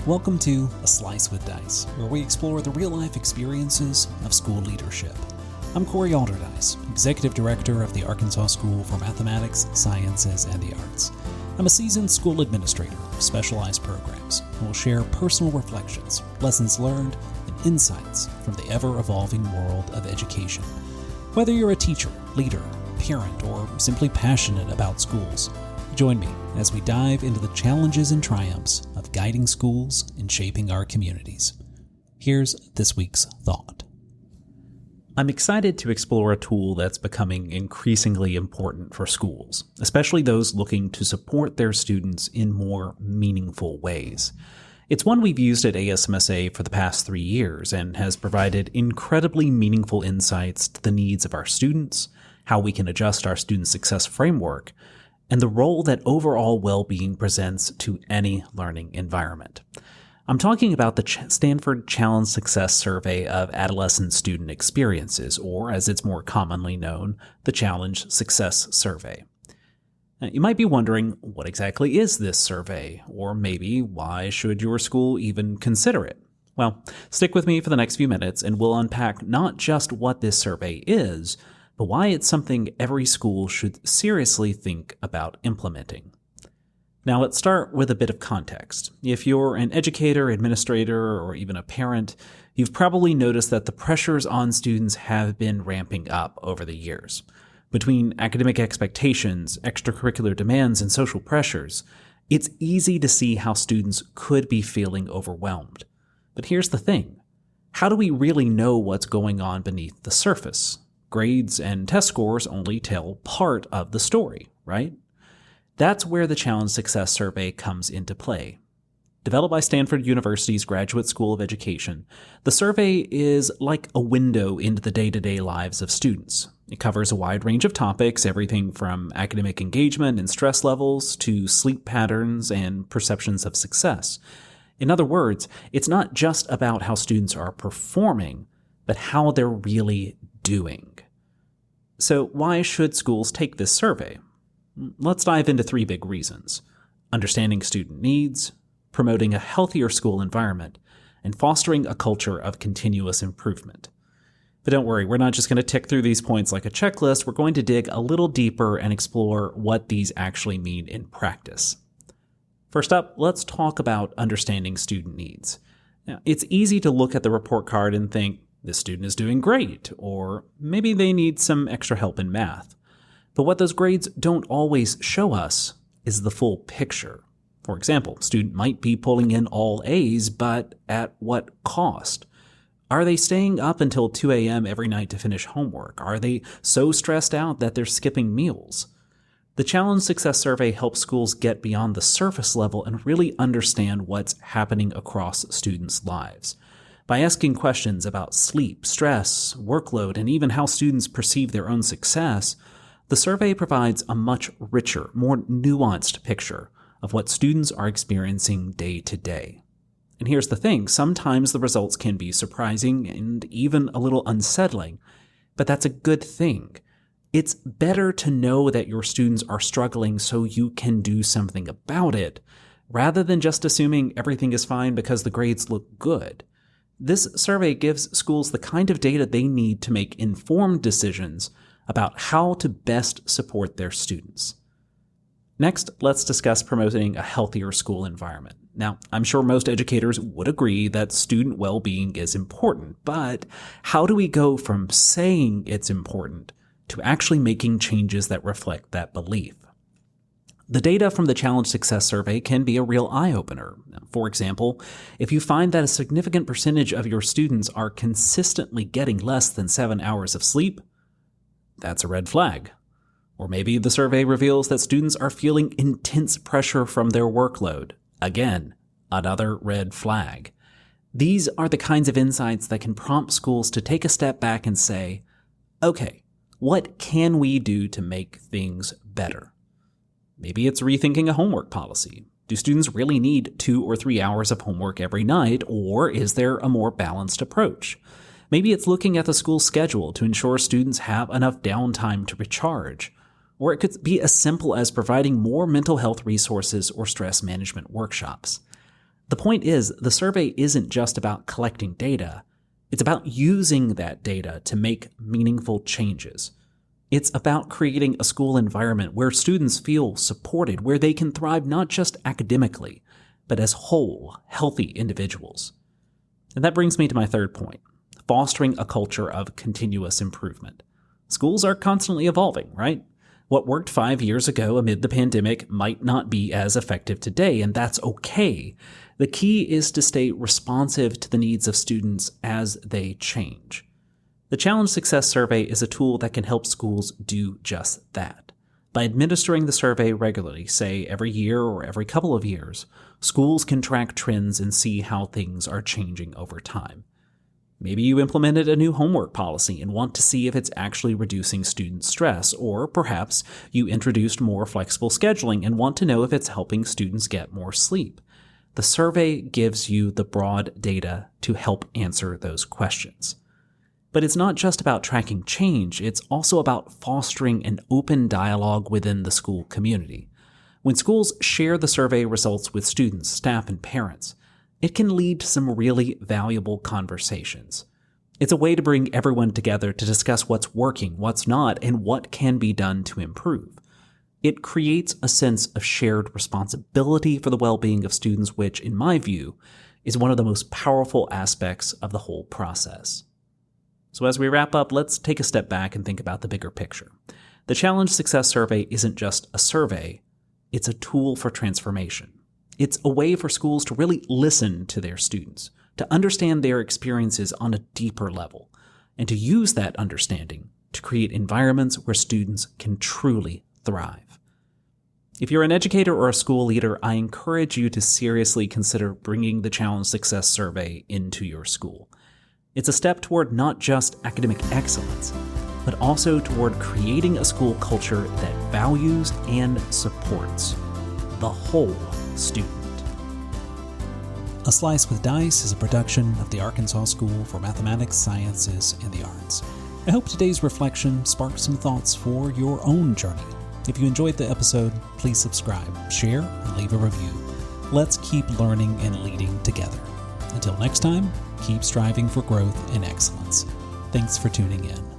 Welcome to A Slice with Dice, where we explore the real-life experiences of school leadership. I'm Corey Alderdice, Executive Director of the Arkansas School for Mathematics, Sciences, and the Arts. I'm a seasoned school administrator of specialized programs and will share personal reflections, lessons learned, and insights from the ever-evolving world of education. Whether you're a teacher, leader, parent, or simply passionate about schools, join me as we dive into the challenges and triumphs of guiding schools and shaping our communities. Here's this week's thought. I'm excited to explore a tool that's becoming increasingly important for schools, especially those looking to support their students in more meaningful ways. It's one we've used at ASMSA for the past 3 years and has provided incredibly meaningful insights to the needs of our students, how we can adjust our student success framework, and the role that overall well-being presents to any learning environment. I'm talking about the Stanford Challenge Success Survey of Adolescent Student Experiences, or as it's more commonly known, the Challenge Success Survey. Now, you might be wondering, what exactly is this survey? Or maybe, why should your school even consider it? Well, stick with me for the next few minutes and we'll unpack not just what this survey is, but why it's something every school should seriously think about implementing. Now let's start with a bit of context. If you're an educator, administrator, or even a parent, you've probably noticed that the pressures on students have been ramping up over the years. Between academic expectations, extracurricular demands, and social pressures, it's easy to see how students could be feeling overwhelmed. But here's the thing. How do we really know what's going on beneath the surface? Grades and test scores only tell part of the story, right? That's where the Challenge Success Survey comes into play. Developed by Stanford University's Graduate School of Education, the survey is like a window into the day-to-day lives of students. It covers a wide range of topics, everything from academic engagement and stress levels to sleep patterns and perceptions of success. In other words, it's not just about how students are performing, but how they're really doing. So why should schools take this survey? Let's dive into 3 big reasons: understanding student needs, promoting a healthier school environment, and fostering a culture of continuous improvement. But don't worry, we're not just going to tick through these points like a checklist. We're going to dig a little deeper and explore what these actually mean in practice. First up, let's talk about understanding student needs. Now, it's easy to look at the report card and think, this student is doing great, or maybe they need some extra help in math. But what those grades don't always show us is the full picture. For example, a student might be pulling in all A's, but at what cost? Are they staying up until 2 a.m. every night to finish homework? Are they so stressed out that they're skipping meals? The Challenge Success Survey helps schools get beyond the surface level and really understand what's happening across students' lives. By asking questions about sleep, stress, workload, and even how students perceive their own success, the survey provides a much richer, more nuanced picture of what students are experiencing day to day. And here's the thing, sometimes the results can be surprising and even a little unsettling, but that's a good thing. It's better to know that your students are struggling so you can do something about it, rather than just assuming everything is fine because the grades look good. This survey gives schools the kind of data they need to make informed decisions about how to best support their students. Next, let's discuss promoting a healthier school environment. Now, I'm sure most educators would agree that student well-being is important, but how do we go from saying it's important to actually making changes that reflect that belief? The data from the Challenge Success Survey can be a real eye-opener. For example, if you find that a significant percentage of your students are consistently getting less than 7 hours of sleep, that's a red flag. Or maybe the survey reveals that students are feeling intense pressure from their workload. Again, another red flag. These are the kinds of insights that can prompt schools to take a step back and say, okay, what can we do to make things better? Maybe it's rethinking a homework policy. Do students really need 2 or 3 hours of homework every night, or is there a more balanced approach? Maybe it's looking at the school schedule to ensure students have enough downtime to recharge. Or it could be as simple as providing more mental health resources or stress management workshops. The point is, the survey isn't just about collecting data. It's about using that data to make meaningful changes. It's about creating a school environment where students feel supported, where they can thrive not just academically, but as whole, healthy individuals. And that brings me to my third point, fostering a culture of continuous improvement. Schools are constantly evolving, right? What worked 5 years ago amid the pandemic might not be as effective today, and that's okay. The key is to stay responsive to the needs of students as they change. The Challenge Success Survey is a tool that can help schools do just that. By administering the survey regularly, say every year or every couple of years, schools can track trends and see how things are changing over time. Maybe you implemented a new homework policy and want to see if it's actually reducing student stress, or perhaps you introduced more flexible scheduling and want to know if it's helping students get more sleep. The survey gives you the broad data to help answer those questions. But it's not just about tracking change, it's also about fostering an open dialogue within the school community. When schools share the survey results with students, staff, and parents, it can lead to some really valuable conversations. It's a way to bring everyone together to discuss what's working, what's not, and what can be done to improve. It creates a sense of shared responsibility for the well-being of students, which, in my view, is one of the most powerful aspects of the whole process. So as we wrap up, let's take a step back and think about the bigger picture. The Challenge Success Survey isn't just a survey, it's a tool for transformation. It's a way for schools to really listen to their students, to understand their experiences on a deeper level, and to use that understanding to create environments where students can truly thrive. If you're an educator or a school leader, I encourage you to seriously consider bringing the Challenge Success Survey into your school. It's a step toward not just academic excellence, but also toward creating a school culture that values and supports the whole student. A Slice with Dice is a production of the Arkansas School for Mathematics, Sciences, and the Arts. I hope today's reflection sparked some thoughts for your own journey. If you enjoyed the episode, please subscribe, share, and leave a review. Let's keep learning and leading together. Until next time, keep striving for growth and excellence. Thanks for tuning in.